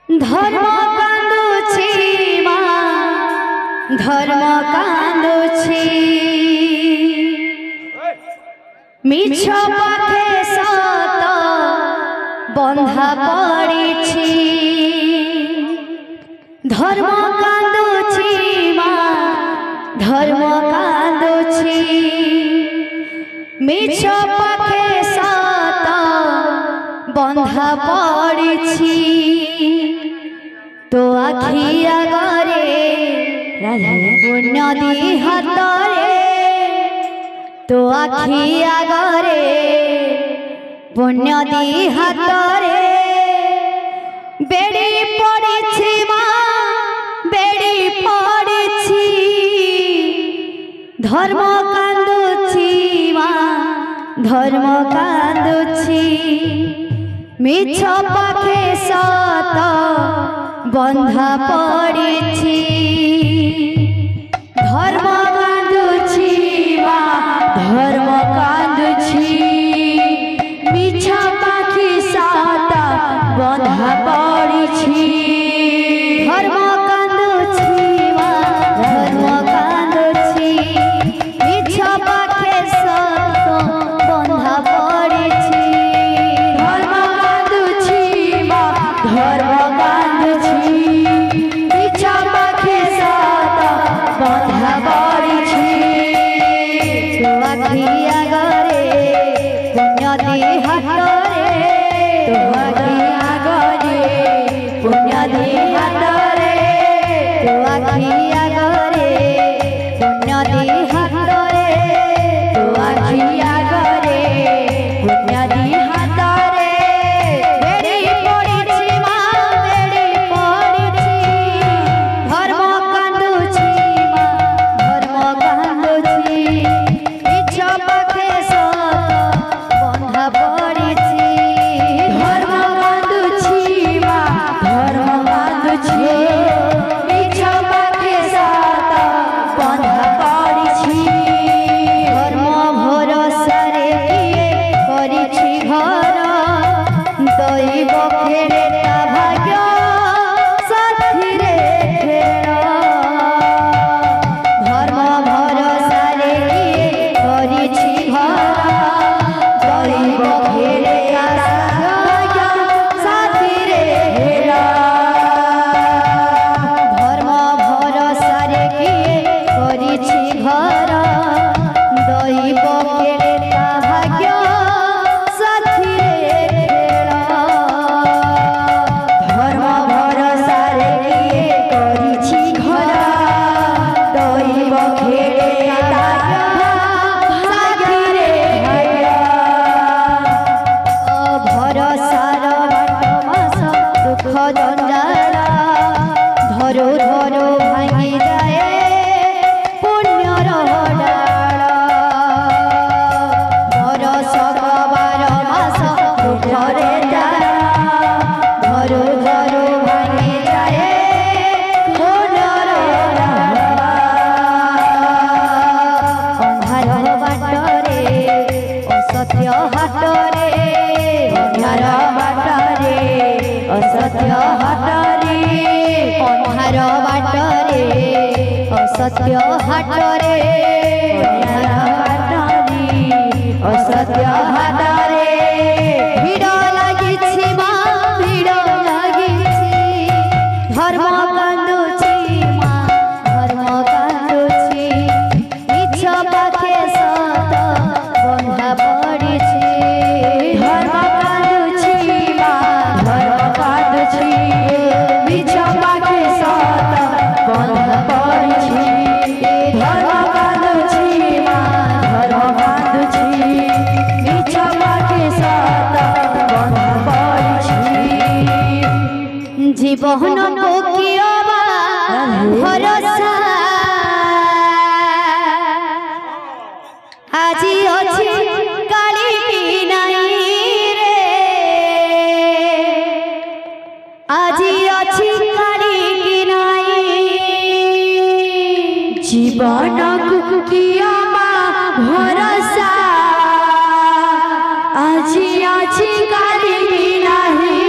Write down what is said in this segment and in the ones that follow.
धर्म कांदुछि मा धर्म कांदुछि मिछ पथे सत बंधा पड़िछि धर्म कांदुछि मा धर्म कांदुछि मिछ पथे सत बंधा पड़िछि तो आखि आगरे पुण्यदी हातरे तो आखि आगरे पुण्यदी हातरे बेड़ी पड़िछि मा बेड़ी पड़िछि धर्म कांदुछि मा धर्म कांदुछि मिछ पाखे सत बंधा पड़िछि धर्म कांदुछि मा धर्म कांदुछि मिछ पाखे सत बंधा पड़िछि धर्म कांदुछि मा धर्म कांदुछि मिछ पाखे सत बंधा पड़िछि धर्म कांदुछि मा धर्म असत्य हाटरे असत्य हाटरे भिड़ लागिछि मा भिड़ लागिछि धर्म कांदुछि मा धर्म कांदुछि मिछ पाखे सत बंधा पड़िछि धर्म कांदुछि मा धर्म कांदुछि मिछ पाखे सत बंधा पड़िछि धर्म कांदुछि मा धर्म कांदुछि मिछ पाखे सत बंधा पड़िछि जीवन को कियबा भरोसा আজি अछि काली की नहीं रे আজি अछि काली की नहीं जीवन को कियबा भरोसा আজি अछि काली की नहीं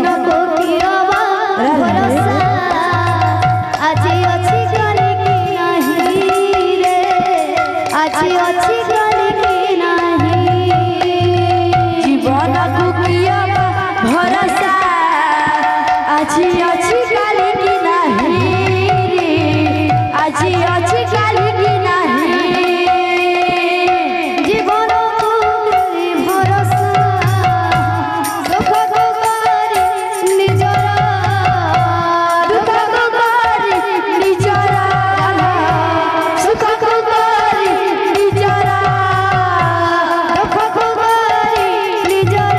जीवन को किया भरोसा आज अच्छी गली की नहीं रे आज अच्छी गली की नहीं जीवन को किया भरोसा आज अच्छी गली की नहीं रे आज अच्छी गली की नहीं जीवन को भरोसा सुख को करी निजर दुख को करी निजर सुख को करी निजर दुख को करी निजर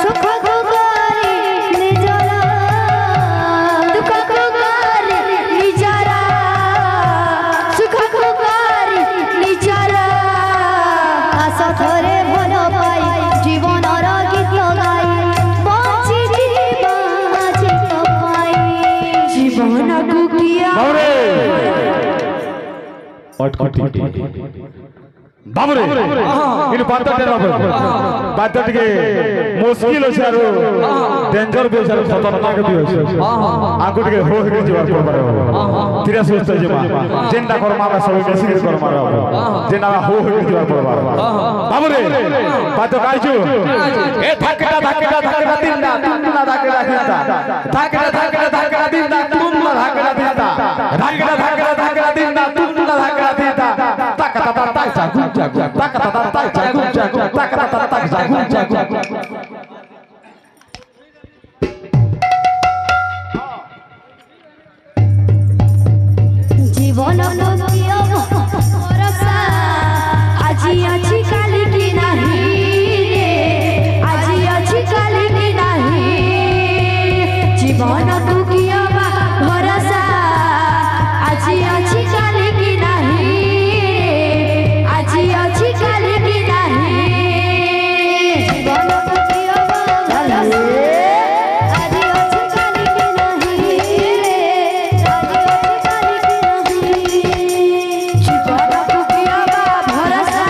सुख को करी निजर दुख को करी निजर सुख को करी निजर आस थरे भल पाई जीवनर गीत गाई बंची जीवा जीत पाई जीवन को किया बाबरे इन पातटे बातटे मुश्किल अछि आरो डेंजर भी अछि खतरनाक भी अछि आगु टिके हो के जीवन पड़बार धीरे सुस्त जीवा जेंडा कर्मा में सब बेसी कर्मा जेना हो के जीवन पड़बार बाबरे बात काइछु ए धक्का दिनदा तुमना धक्का दिनदा तुमना धक्का दिनदा तुमना धक्का दिनदा जीवन को किया भरोसा आज अच्छी काली की नहीं रे आज अच्छी काली की नहीं जीवन को किया भरोसा आज अच्छी काली की नहीं आज अच्छी काली की नहीं जीवन को किया भरोसा आज अच्छी गली की नहीं रे आज अच्छी गली की नहीं जीवन को किया भरोसा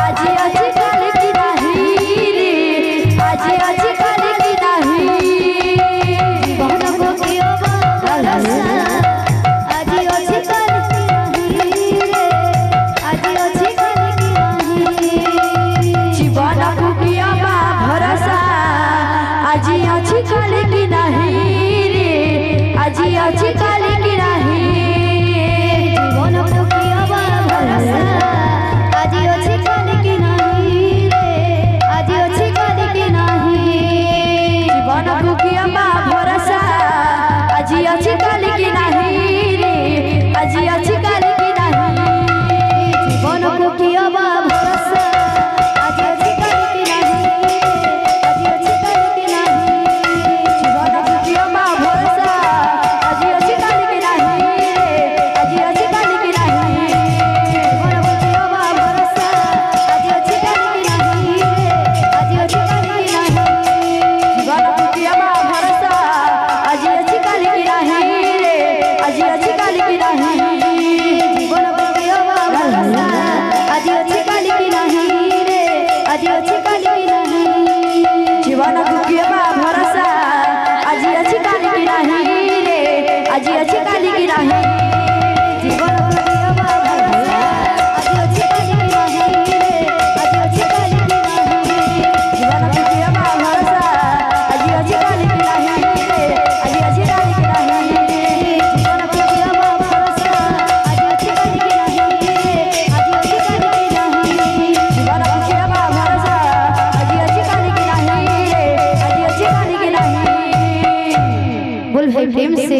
आज अच्छी काली की नहीं रे आज अच्छी काली की नहीं जीवन को किया भरोसा आज अच्छी गली की नहीं रे आज अच्छी गली की नहीं जीवन को किया भरोसा आज अच्छी काली की नहीं रे आज अच्छी काली की नहीं जीवन को किया भरोसा आज अच्छी गली की नहीं रे आज अच्छी गली की नहीं जीवन को किया भरोसा आज अच्छी काली की नहीं रे आज अच्छी काली की नहीं जीवन को किया भरोसा आज अच्छी गली की नहीं आज अच्छी गली की नहीं जीवन को किया भरोसा आज अच्छी काली की नहीं रे आज अच्छी काली की नहीं जीवन को किया भरोसा आज अच्छी गली की नहीं आज अच्छी गली की नहीं जीवन को किया भरोसा आज अच्छी काली की नहीं रे आज अच्छी काली की नहीं जीवन को किया भरोसा आज अच्छी गली की नहीं रे आज अच्छी गली की नहीं जीवन को किया भरोसा आज अच्छी काली की नहीं रे आज अच्छी काली की नहीं जीवन को किया भरोसा आज अच्छी गली की नहीं रे आज अच्छी गली की नहीं जीवन को किया भरोसा आज अच्छी काली की नहीं रे आज अच्छी काली की नहीं जीवन को किया भरोसा आज अच्छी गली की नहीं रे आज अच्छी गली की नहीं जीवन को किया भरोसा आज अच्छी काली की नहीं रे आज अच्छी काली की नहीं बोल भाई प्रेम से